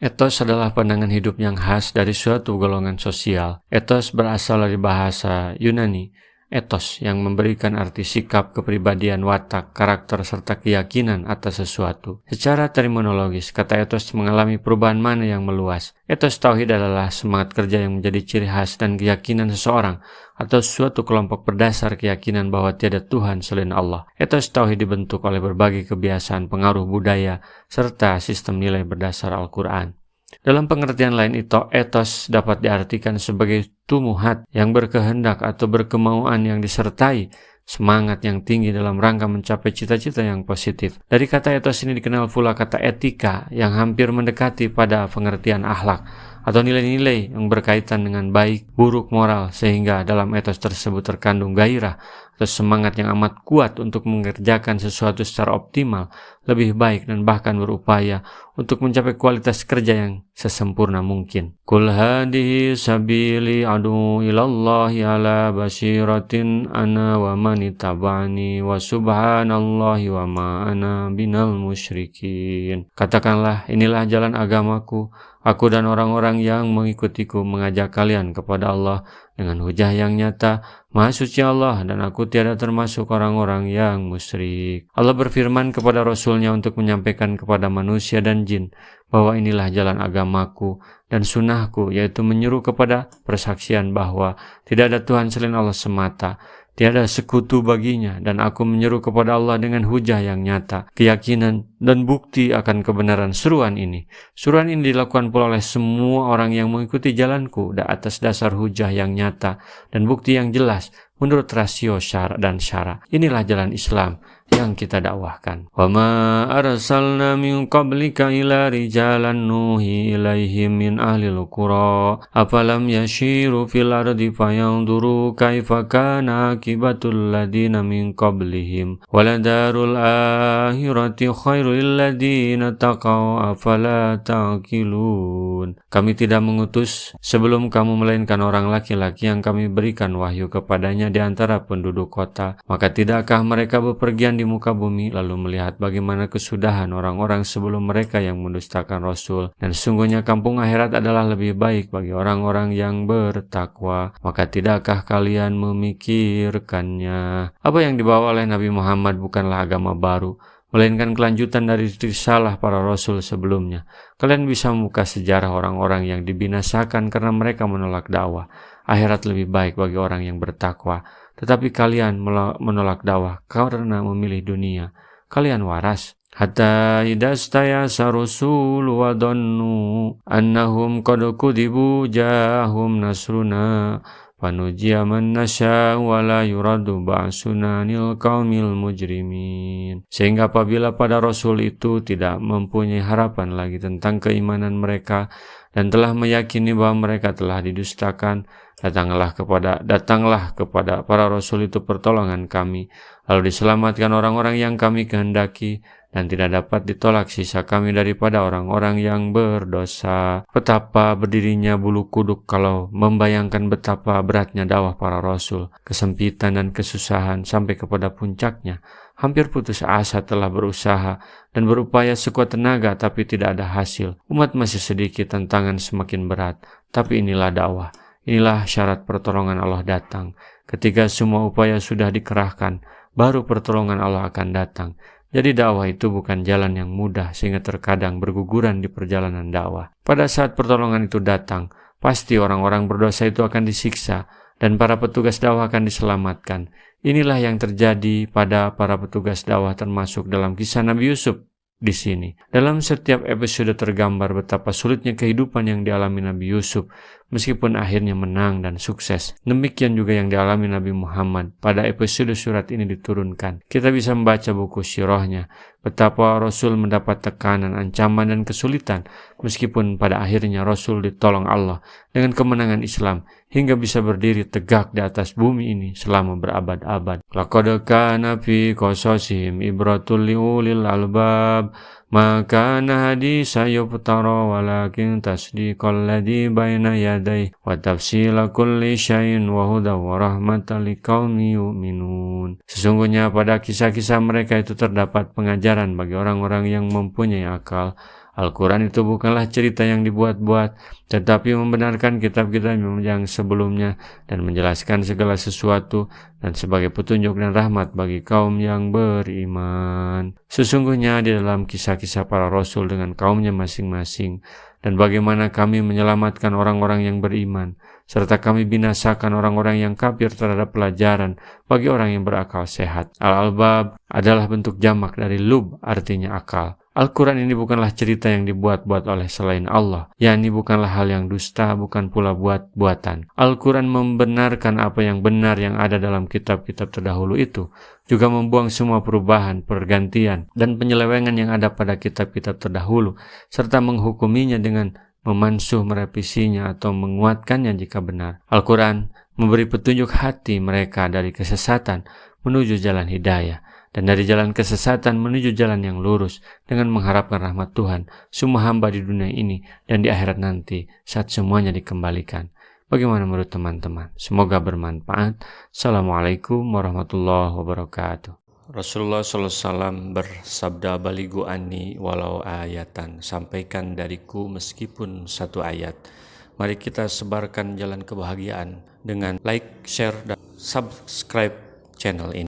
Etos adalah pandangan hidup yang khas dari suatu golongan sosial. Etos berasal dari bahasa Yunani, etos yang memberikan arti sikap, kepribadian, watak, karakter, serta keyakinan atas sesuatu. Secara terminologis, kata etos mengalami perubahan makna yang meluas. Etos tauhid adalah semangat kerja yang menjadi ciri khas dan keyakinan seseorang atau suatu kelompok berdasar keyakinan bahwa tiada Tuhan selain Allah. Etos tauhid dibentuk oleh berbagai kebiasaan, pengaruh budaya, serta sistem nilai berdasar Al-Quran. Dalam pengertian lain itu, etos dapat diartikan sebagai tumuhat yang berkehendak atau berkemauan yang disertai semangat yang tinggi dalam rangka mencapai cita-cita yang positif. Dari kata etos ini dikenal pula kata etika yang hampir mendekati pada pengertian akhlak atau nilai-nilai yang berkaitan dengan baik, buruk, moral, sehingga dalam etos tersebut terkandung gairah atau semangat yang amat kuat untuk mengerjakan sesuatu secara optimal, lebih baik, dan bahkan berupaya untuk mencapai kualitas kerja yang sesempurna mungkin. Qul hadihi sabili adu ilallahi ala basiratin ana wa man ittaba'ani wa subhanallahi wa ma ana binal musyrikin. Katakanlah, inilah jalan agamaku, aku dan orang-orang yang mengikutiku mengajak kalian kepada Allah dengan hujah yang nyata. Maha suci Allah, dan aku tiada termasuk orang-orang yang musyrik. Allah berfirman kepada Rasulnya untuk menyampaikan kepada manusia dan jin bahwa inilah jalan agamaku dan sunnahku, yaitu menyeru kepada persaksian bahwa tidak ada Tuhan selain Allah semata, tiada sekutu baginya, dan aku menyeru kepada Allah dengan hujah yang nyata, keyakinan dan bukti akan kebenaran seruan ini. Seruan ini dilakukan pula oleh semua orang yang mengikuti jalanku atas dasar hujah yang nyata dan bukti yang jelas menurut rasio syara dan syara. Inilah jalan Islam yang kita dakwahkan. Wa ma arsalna min qablika ila rijalan nuhi ilaihim min ahlil qura afalam yashiru fil ardi fayanzuru kaifa kana akibatul ladina min qablihim waladarul akhirati khairul lil ladina taqaw afala taqilun. Kami tidak mengutus sebelum kamu melainkan orang laki-laki yang kami berikan wahyu kepadanya di antara penduduk kota, maka tidakkah mereka bepergian di muka bumi lalu melihat bagaimana kesudahan orang-orang sebelum mereka yang mendustakan Rasul, dan sesungguhnya kampung akhirat adalah lebih baik bagi orang-orang yang bertakwa. Maka tidakkah kalian memikirkannya? Apa yang dibawa oleh Nabi Muhammad bukanlah agama baru, melainkan kelanjutan dari risalah para Rasul sebelumnya. Kalian bisa membuka sejarah orang-orang yang dibinasakan karena mereka menolak dakwah. Akhirat lebih baik bagi orang yang bertakwa. Tetapi kalian menolak dakwah karena memilih dunia. Kalian waras. Hatta idastayasa rusul wa dhannu annahum qad kudibu jahum nasruna fanujiya man nasya wa la yuraddu ba'suna nil qaumil mujrimin. Sehingga apabila pada Rasul itu tidak mempunyai harapan lagi tentang keimanan mereka dan telah meyakini bahwa mereka telah didustakan, datanglah kepada para Rasul itu pertolongan kami, lalu diselamatkan orang-orang yang kami kehendaki, dan tidak dapat ditolak sisa kami daripada orang-orang yang berdosa. Betapa berdirinya bulu kuduk kalau membayangkan betapa beratnya dakwah para Rasul, kesempitan dan kesusahan sampai kepada puncaknya. Hampir putus asa telah berusaha dan berupaya sekuat tenaga, tapi tidak ada hasil. Umat masih sedikit, tantangan semakin berat, tapi inilah dakwah. Inilah syarat pertolongan Allah datang. Ketika semua upaya sudah dikerahkan, baru pertolongan Allah akan datang. Jadi dakwah itu bukan jalan yang mudah, sehingga terkadang berguguran di perjalanan dakwah. Pada saat pertolongan itu datang, pasti orang-orang berdosa itu akan disiksa, dan para petugas dakwah akan diselamatkan. Inilah yang terjadi pada para petugas dakwah, termasuk dalam kisah Nabi Yusuf di sini. Dalam setiap episode tergambar betapa sulitnya kehidupan yang dialami Nabi Yusuf, meskipun akhirnya menang dan sukses. Demikian juga yang dialami Nabi Muhammad. Pada episode surat ini diturunkan, kita bisa membaca buku sirahnya, betapa Rasul mendapat tekanan, ancaman, dan kesulitan, meskipun pada akhirnya Rasul ditolong Allah dengan kemenangan Islam, hingga bisa berdiri tegak di atas bumi ini selama berabad-abad. Laqad kana fi qasasihim ibratul liulil albab maka hadisa yuftara walakin tasdiqal ladzi baina yadayhi wa tafsila kulli syai'in wa hudan wa rahmatan liqaumin yu'minun. Sesungguhnya pada kisah-kisah mereka itu terdapat pengajaran bagi orang-orang yang mempunyai akal. Al-Quran itu bukanlah cerita yang dibuat-buat, tetapi membenarkan kitab-kitab yang sebelumnya dan menjelaskan segala sesuatu dan sebagai petunjuk dan rahmat bagi kaum yang beriman. Sesungguhnya di dalam kisah-kisah para rasul dengan kaumnya masing-masing dan bagaimana kami menyelamatkan orang-orang yang beriman, serta kami binasakan orang-orang yang kafir terhadap pelajaran bagi orang yang berakal sehat. Al-Albab adalah bentuk jamak dari lub, artinya akal. Al-Quran ini bukanlah cerita yang dibuat-buat oleh selain Allah, yakni bukanlah hal yang dusta, bukan pula buat-buatan. Al-Quran membenarkan apa yang benar yang ada dalam kitab-kitab terdahulu itu, juga membuang semua perubahan, pergantian, dan penyelewengan yang ada pada kitab-kitab terdahulu, serta menghukuminya dengan memansuh, merevisinya, atau menguatkannya jika benar. Al-Quran memberi petunjuk hati mereka dari kesesatan menuju jalan hidayah, dan dari jalan kesesatan menuju jalan yang lurus, dengan mengharapkan rahmat Tuhan semua hamba di dunia ini dan di akhirat nanti saat semuanya dikembalikan. Bagaimana menurut teman-teman? Semoga bermanfaat. Assalamualaikum warahmatullahi wabarakatuh. Rasulullah SAW bersabda, baligu anni walau ayatan, sampaikan dariku meskipun satu ayat. Mari kita sebarkan jalan kebahagiaan dengan like, share, dan subscribe channel ini.